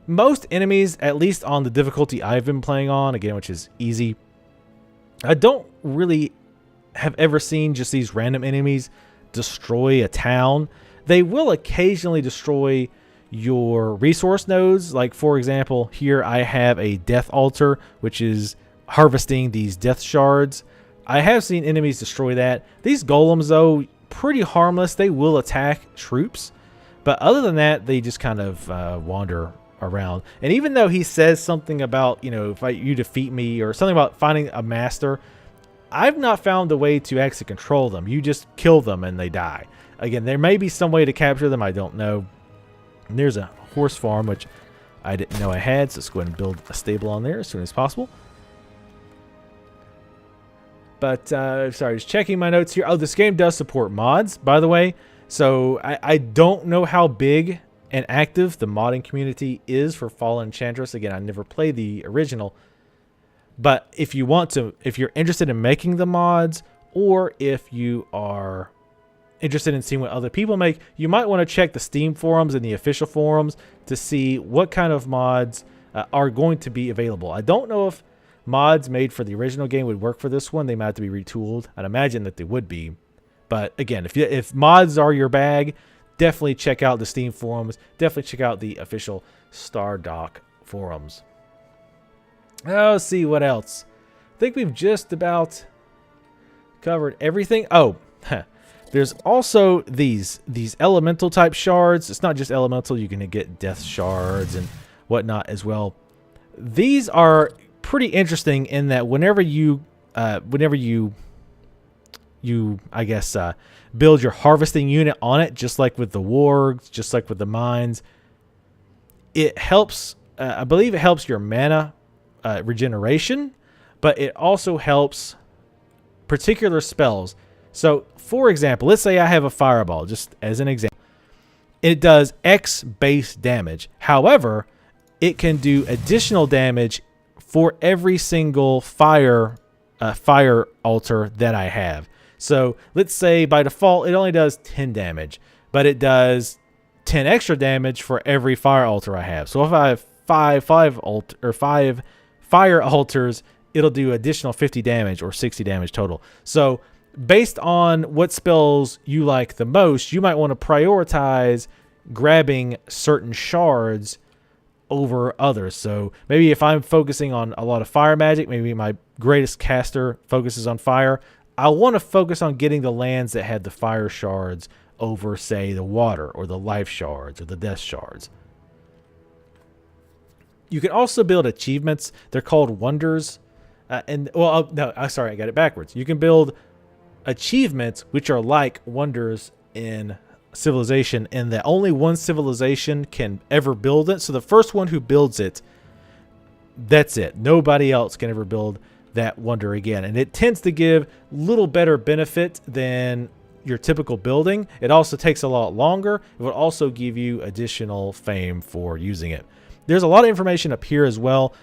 Most enemies, at least on the difficulty I've been playing on, again, which is easy, I don't really have ever seen just these random enemies destroy a town. They will occasionally destroy your resource nodes. Like, for example, here I have a death altar, which is harvesting these death shards. I have seen enemies destroy that. These golems, though, pretty harmless. They will attack troops. But other than that, they just kind of wander around. And even though he says something about, if you defeat me, or something about finding a master, I've not found a way to actually control them. You just kill them and they die. Again, there may be some way to capture them. I don't know. And there's a horse farm, which I didn't know I had. So let's go ahead and build a stable on there as soon as possible. But, sorry, just checking my notes here. Oh, this game does support mods, by the way. So I don't know how big and active the modding community is for Fallen Enchantress. Again, I never played the original. But if you want to, if you're interested in making the mods, or if you are interested in seeing what other people make, you might want to check the Steam forums and the official forums to see what kind of mods are going to be available. I don't know if mods made for the original game would work for this one. They might have to be retooled. I'd imagine that they would be. But again, if mods are your bag, definitely check out the Steam forums. Definitely check out the official Stardock forums. Let's see what else. I think we've just about covered everything. Oh, there's also these elemental type shards. It's not just elemental. You can get death shards and whatnot as well. These are pretty interesting in that whenever you I guess, build your harvesting unit on it, just like with the wargs, just like with the mines. It helps, I believe it helps your mana regeneration, but it also helps particular spells. So, for example, let's say I have a fireball, just as an example. It does X base damage. However, it can do additional damage for every single fire altar that I have. So let's say by default it only does 10 damage, but it does 10 extra damage for every fire altar I have. So if I have five fire altars, it'll do additional 50 damage or 60 damage total. So based on what spells you like the most, you might want to prioritize grabbing certain shards over others. So maybe if I'm focusing on a lot of fire magic, maybe my greatest caster focuses on fire, I want to focus on getting the lands that had the fire shards over, say, the water or the life shards or the death shards. You can also build achievements. They're called wonders. Sorry, I got it backwards. You can build achievements which are like wonders in Civilization, and that only one civilization can ever build it. So the first one who builds it, that's it. Nobody else can ever build that wonder again. And it tends to give little better benefit than your typical building. It also takes a lot longer. It will also give you additional fame for using it. There's a lot of information up here as well.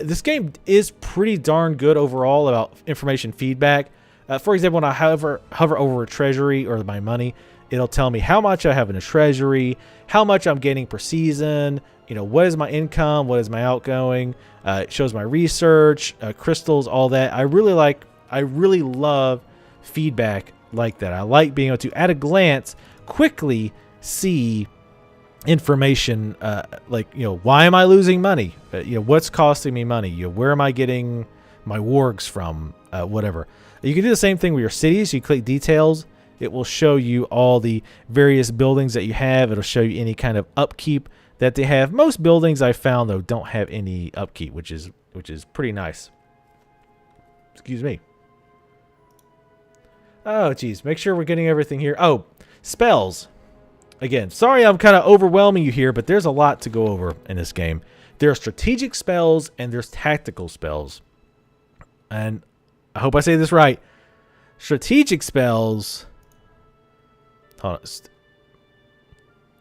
This game is pretty darn good overall about information feedback. For example, when I hover over a treasury or my money, it'll tell me how much I have in a treasury, how much I'm getting per season, what is my income, what is my outgoing. It shows my research, crystals, all that. I really love feedback like that. I like being able to, at a glance, quickly see information why am I losing money? What's costing me money? Where am I getting my wargs from? Whatever. You can do the same thing with your cities. You click details. It will show you all the various buildings that you have. It'll show you any kind of upkeep that they have. Most buildings I found, though, don't have any upkeep, which is pretty nice. Excuse me. Oh, geez. Make sure we're getting everything here. Oh, spells. Again, sorry I'm kind of overwhelming you here, but there's a lot to go over in this game. There are strategic spells and there's tactical spells. And I hope I say this right. Strategic spells... Hold on.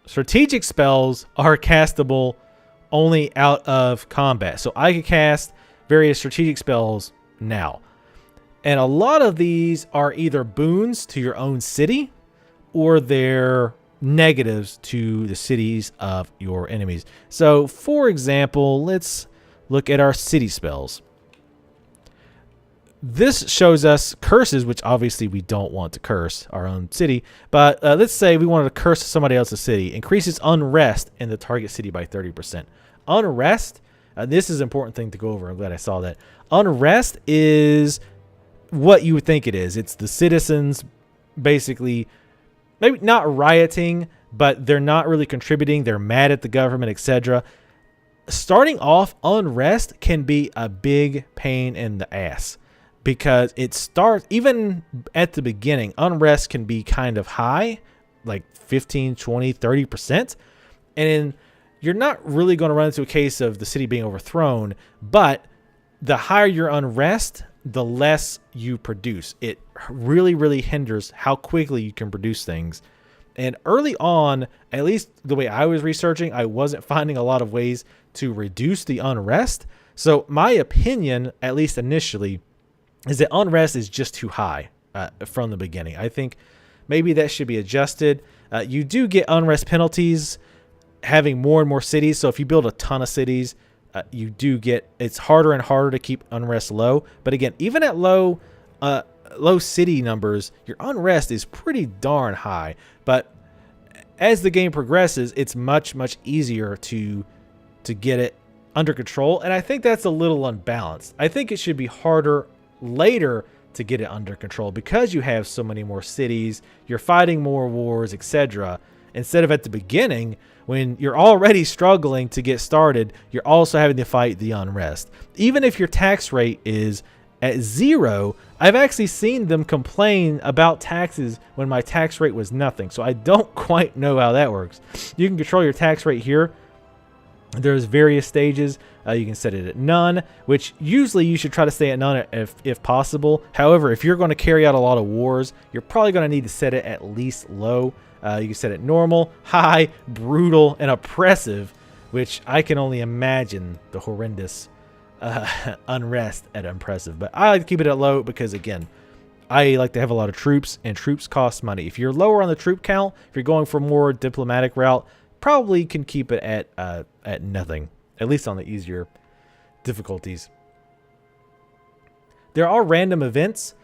Strategic spells are castable only out of combat. So I can cast various strategic spells now. And a lot of these are either boons to your own city or they're negatives to the cities of your enemies. So, for example, let's look at our city spells. This shows us curses, which obviously we don't want to curse our own city. But let's say we wanted to curse somebody else's city. Increases unrest in the target city by 30%. Unrest, this is an important thing to go over. I'm glad I saw that. Unrest is what you would think it is. It's the citizens basically, maybe not rioting, but they're not really contributing. They're mad at the government, etc. Starting off, unrest can be a big pain in the ass. Because it starts, even at the beginning, unrest can be kind of high, like 15, 20, 30%. And you're not really going to run into a case of the city being overthrown, but the higher your unrest, the less you produce. It really, really hinders how quickly you can produce things. And early on, at least the way I was researching, I wasn't finding a lot of ways to reduce the unrest. So my opinion, at least initially, is that unrest is just too high from the beginning. I think maybe that should be adjusted. You do get unrest penalties having more and more cities. So if you build a ton of cities, you do get, it's harder and harder to keep unrest low. But again, even at low city numbers, your unrest is pretty darn high. But as the game progresses, it's much, much easier to get it under control. And I think that's a little unbalanced. I think it should be harder later to get it under control because you have so many more cities, you're fighting more wars, etc. Instead of at the beginning when you're already struggling to get started, you're also having to fight the unrest. Even if your tax rate is at 0, I've actually seen them complain about taxes when my tax rate was nothing. So I don't quite know how that works. You can control your tax rate here. There's various stages. You can set it at none, which usually you should try to stay at none if possible. However, if you're going to carry out a lot of wars, you're probably going to need to set it at least low. You can set it normal, high, brutal, and oppressive, which I can only imagine the horrendous unrest at impressive. But I like to keep it at low because, again, I like to have a lot of troops, and troops cost money. If you're lower on the troop count, if you're going for more diplomatic route, probably can keep it at nothing, at least on the easier difficulties. There are random events.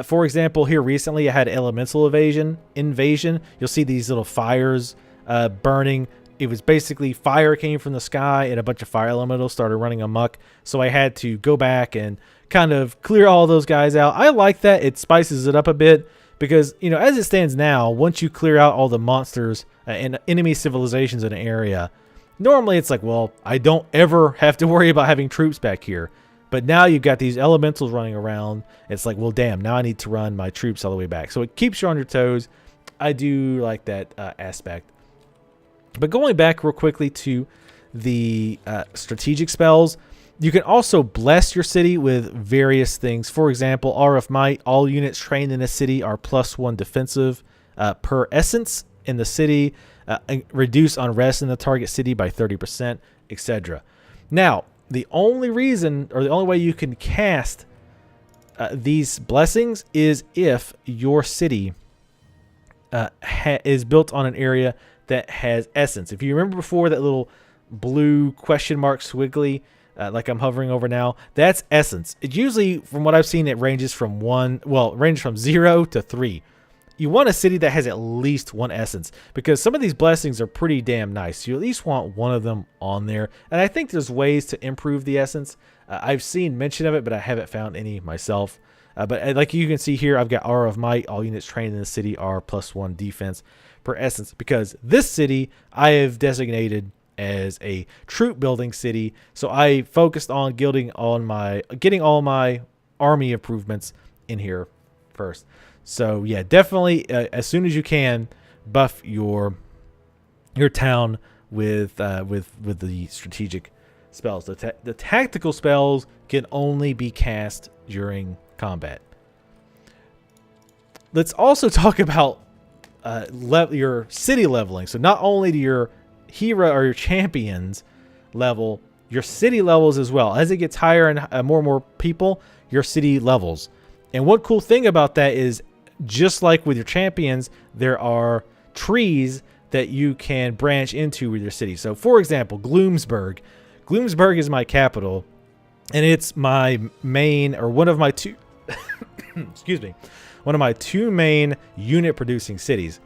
For example, here recently I had elemental invasion. You'll see these little fires burning. It was basically fire came from the sky and a bunch of fire elementals started running amok. So I had to go back and kind of clear all those guys out. I like that. It spices it up a bit because, you know, as it stands now, once you clear out all the monsters and enemy civilizations in an area, normally it's like, well, I don't ever have to worry about having troops back here. But now you've got these elementals running around. It's like, well, damn, now I need to run my troops all the way back. So it keeps you on your toes. I do like that aspect. But going back real quickly to the strategic spells, you can also bless your city with various things. For example, Aura of Might, all units trained in a city are +1 defensive per essence in the city, reduce unrest in the target city by 30%, etc. Now, the only reason or the only way you can cast these blessings is if your city is built on an area that has essence. If you remember before, that little blue question mark squiggly, like I'm hovering over now, that's essence. It usually, from what I've seen, it ranges from 0 to 3. You want a city that has at least 1 essence, because some of these blessings are pretty damn nice. You at least want one of them on there, and I think there's ways to improve the essence. I've seen mention of it, but I haven't found any myself. But like you can see here, I've got Aura of Might. All units trained in the city are +1 defense per essence, because this city I have designated as a troop building city. So I focused on getting all my army improvements in here first. So yeah, definitely as soon as you can, buff your town with the strategic spells. The tactical spells can only be cast during combat. Let's also talk about your city leveling. So not only do your hero or your champions level, your city levels as well. As it gets higher and more people, your city levels. And one cool thing about that is, just like with your champions, there are trees that you can branch into with your city. So for example, Gloomsburg is my capital, and it's my main, or one of my two excuse me, one of my 2 main unit producing cities.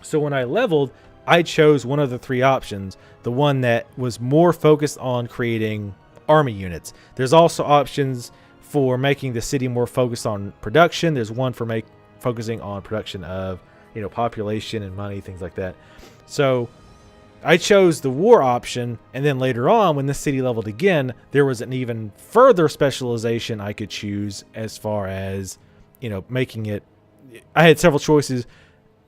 So when I leveled, I chose one of the 3 options, the one that was more focused on creating army units. There's also options for making the city more focused on production. There's one for focusing on production of, population and money, things like that. So I chose the war option, and then later on, when the city leveled again, there was an even further specialization I could choose as far as, making it. I had several choices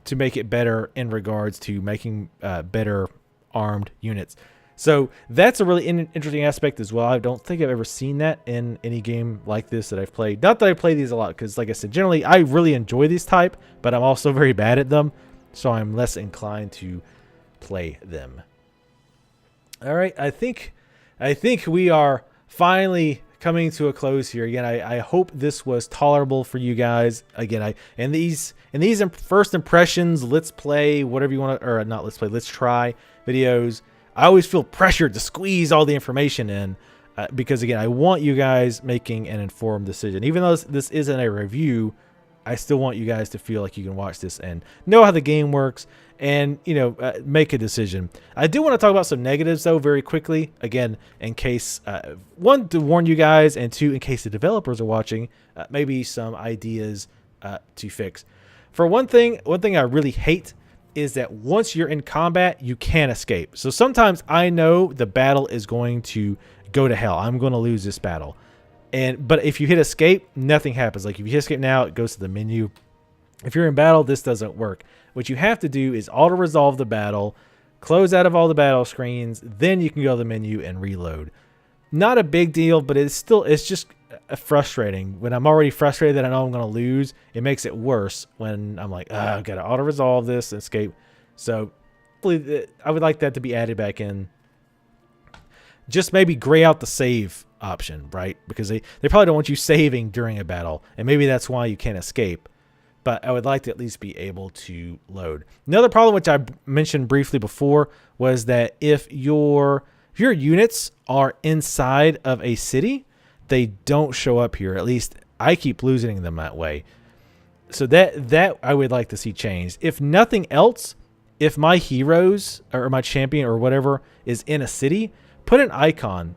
to make it better in regards to making better armed units. So that's a really interesting aspect as well. I don't think I've ever seen that in any game like this that I've played. Not that I play these a lot, because like I said, generally I really enjoy these type, but I'm also very bad at them, so I'm less inclined to play them. All right, I think we are finally coming to a close here. Again, I hope this was tolerable for you guys. Again, in these first impressions, let's play, whatever you want to, or not let's play, let's try videos, I always feel pressured to squeeze all the information in because, again, I want you guys making an informed decision. Even though this isn't a review, I still want you guys to feel like you can watch this and know how the game works and, make a decision. I do want to talk about some negatives, though, very quickly. Again, in case, 1, to warn you guys, and 2, in case the developers are watching, maybe some ideas to fix. For one thing I really hate is that once you're in combat, you can't escape. So sometimes I know the battle is going to go to hell. I'm going to lose this battle. But if you hit escape, nothing happens. Like if you hit escape now, it goes to the menu. If you're in battle, this doesn't work. What you have to do is auto-resolve the battle, close out of all the battle screens, then you can go to the menu and reload. Not a big deal, but it's just frustrating. When I'm already frustrated that I know I'm going to lose, it makes it worse when I'm like, I've got to auto-resolve this, escape. So I would like that to be added back in. Just maybe gray out the save option, right? Because they probably don't want you saving during a battle, and maybe that's why you can't escape. But I would like to at least be able to load. Another problem, which I mentioned briefly before, was that if your units are inside of a city, they don't show up here. At least I keep losing them that way. So that I would like to see changed. If nothing else, if my heroes or my champion or whatever is in a city, put an icon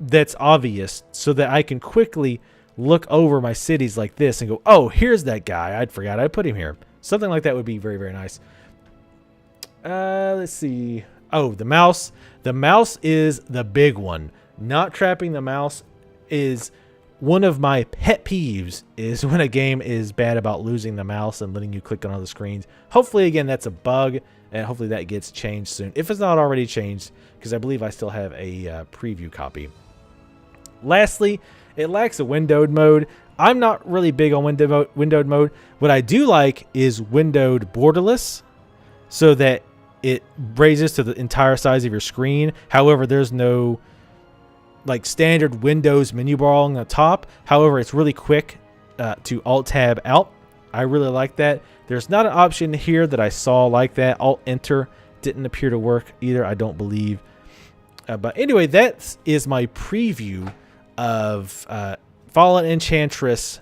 that's obvious so that I can quickly look over my cities like this and go, oh, here's that guy. I forgot I put him here. Something like that would be very, very nice. Let's see. Oh, the mouse. The mouse is the big one. Not trapping the mouse is one of my pet peeves, is when a game is bad about losing the mouse and letting you click on other screens. Hopefully, again, that's a bug, and hopefully that gets changed soon. If it's not already changed, because I believe I still have a preview copy. Lastly, it lacks a windowed mode. I'm not really big on windowed mode. What I do like is windowed borderless, so that it raises to the entire size of your screen. However, there's no like standard Windows menu bar on the top. However, it's really quick to Alt-Tab out. I really like that. There's not an option here that I saw like that. Alt-Enter didn't appear to work either, I don't believe. But anyway, that is my preview of Fallen Enchantress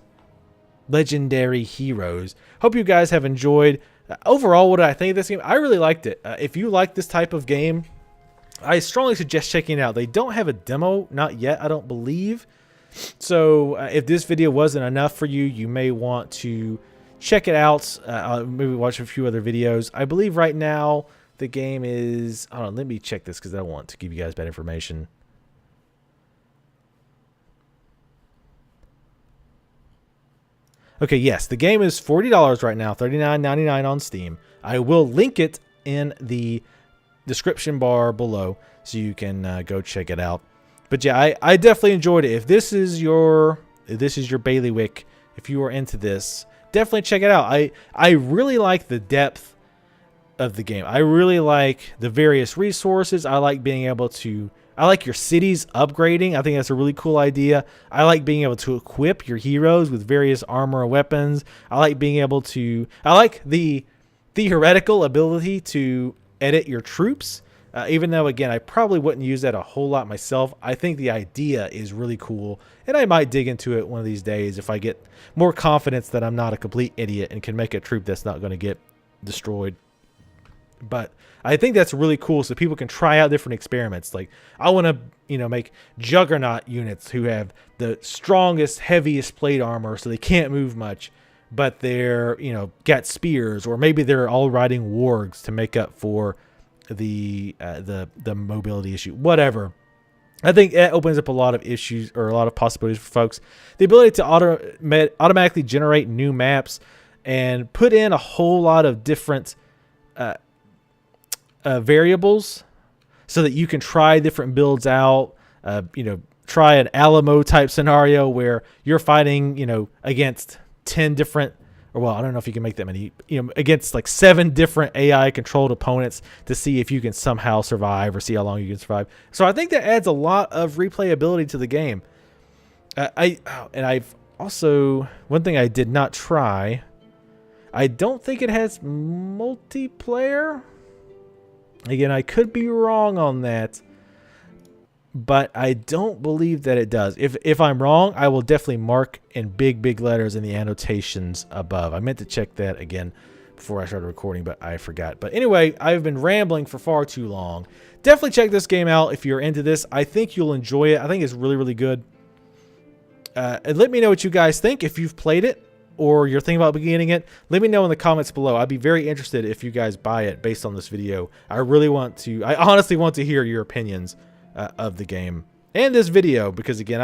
Legendary Heroes. Hope you guys have enjoyed. Overall, what did I think of this game? I really liked it. If you like this type of game, I strongly suggest checking it out. They don't have a demo, not yet, I don't believe. So if this video wasn't enough for you, you may want to check it out. Maybe watch a few other videos. I believe right now the game is... Hold on, let me check this because I want to give you guys bad information. Okay, yes, the game is $40 right now, $39.99 on Steam. I will link it in the description bar below so you can go check it out. But yeah, I definitely enjoyed it. If this is your bailiwick, if you are into this, definitely check it out. I really like the depth of the game. I really like the various resources. I like being able to... I like your cities upgrading. I think that's a really cool idea. I like being able to equip your heroes with various armor and weapons. I like being able to... I like the theoretical ability to edit your troops. Even though, again, I probably wouldn't use that a whole lot myself. I think the idea is really cool. And I might dig into it one of these days if I get more confidence that I'm not a complete idiot and can make a troop that's not going to get destroyed. But I think that's really cool so people can try out different experiments. Like, I want to, make juggernaut units who have the strongest, heaviest plate armor so they can't move much, but they're, got spears, or maybe they're all riding wargs to make up for the mobility issue. Whatever. I think it opens up a lot of issues or a lot of possibilities for folks. The ability to automatically generate new maps and put in a whole lot of different variables so that you can try different builds out. Try an Alamo type scenario where you're fighting, against 10 different, or well, I don't know if you can make that many, against like 7 different AI controlled opponents to see if you can somehow survive or see how long you can survive. So I think that adds a lot of replayability to the game. I've also, one thing I did not try, I don't think it has multiplayer. Again, I could be wrong on that, but I don't believe that it does. If I'm wrong, I will definitely mark in big letters in the annotations above. I meant to check that again before I started recording, but I forgot. But anyway, I've been rambling for far too long. Definitely check this game out if you're into this. I think you'll enjoy it. I think it's really good. And let me know what you guys think if you've played it, or you're thinking about beginning it. Let me know in the comments below. I'd be very interested if you guys buy it based on this video. I honestly want to hear your opinions of the game and this video, because again,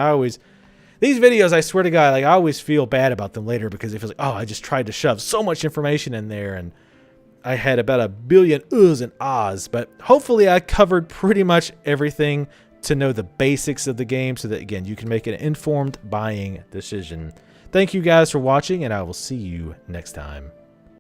these videos, I swear to God, like, I always feel bad about them later because it feels like, oh, I just tried to shove so much information in there, and I had about a billion uhs and ahs, but hopefully I covered pretty much everything to know the basics of the game so that, again, you can make an informed buying decision. Thank you guys for watching, and I will see you next time.